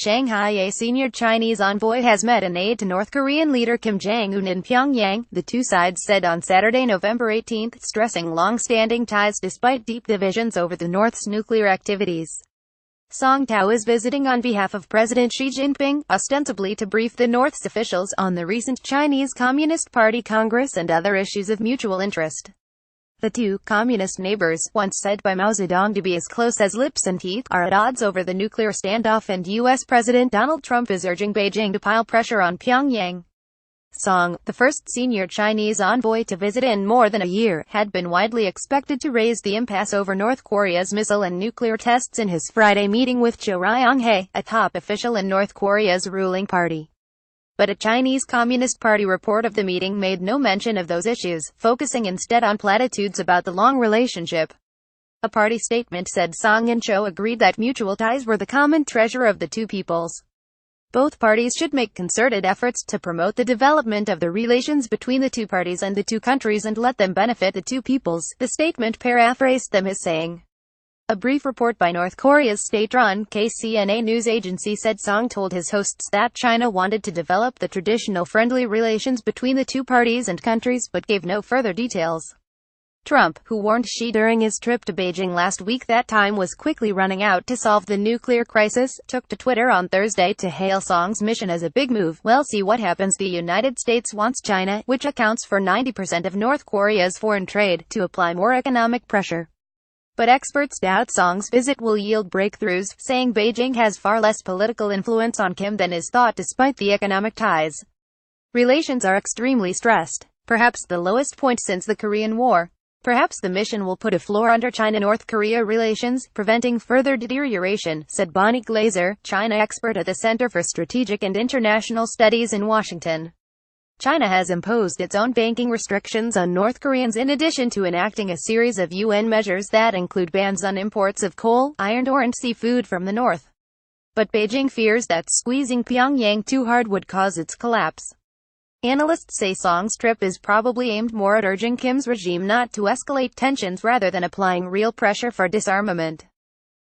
Shanghai A senior Chinese envoy has met an aide to North Korean leader Kim Jong Un in Pyongyang, the two sides said on Saturday, November 18, stressing long-standing ties despite deep divisions over the North's nuclear activities. SHANGHAI is visiting on behalf of President Xi Jinping, ostensibly to brief the North's officials on the recent Chinese Communist Party Congress and other issues of mutual interest. The two communist neighbors, once said by Mao Zedong to be as close as lips and teeth, are at odds over the nuclear standoff, and U.S. President Donald Trump is urging Beijing to pile pressure on Pyongyang. Song, the first senior Chinese envoy to visit in more than a year, had been widely expected to raise the impasse over North Korea's missile and nuclear tests in his Friday meeting with SHANGHAI, a top official in North Korea's ruling party. But a Chinese Communist Party report of the meeting made no mention of those issues, focusing instead on platitudes about the long relationship. A party statement said Song and Cho agreed that mutual ties were the common treasure of the two peoples. Both parties should make concerted efforts to promote the development of the relations between the two parties and the two countries and let them benefit the two peoples, the statement paraphrased them as saying. A brief report by North Korea's state-run KCNA news agency said Song told his hosts that China wanted to develop the traditional friendly relations between the two parties and countries, but gave no further details. Trump, who warned Xi during his trip to Beijing last week that time was quickly running out to solve the nuclear crisis, took to Twitter on Thursday to hail Song's mission as a big move. "We'll see what happens. The United States wants China, which accounts for 90% of North Korea's foreign trade, to apply more economic pressure." But experts doubt Song's visit will yield breakthroughs, saying Beijing has far less political influence on Kim than is thought despite the economic ties. Relations are extremely stressed, perhaps the lowest point since the Korean War. Perhaps the mission will put a floor under China-North Korea relations, preventing further deterioration, said Bonnie Glaser, China expert at the Center for Strategic and International Studies in Washington. China has imposed its own banking restrictions on North Koreans in addition to enacting a series of UN measures that include bans on imports of coal, iron ore and seafood from the north. But Beijing fears that squeezing Pyongyang too hard would cause its collapse. Analysts say Song's trip is probably aimed more at urging Kim's regime not to escalate tensions rather than applying real pressure for disarmament.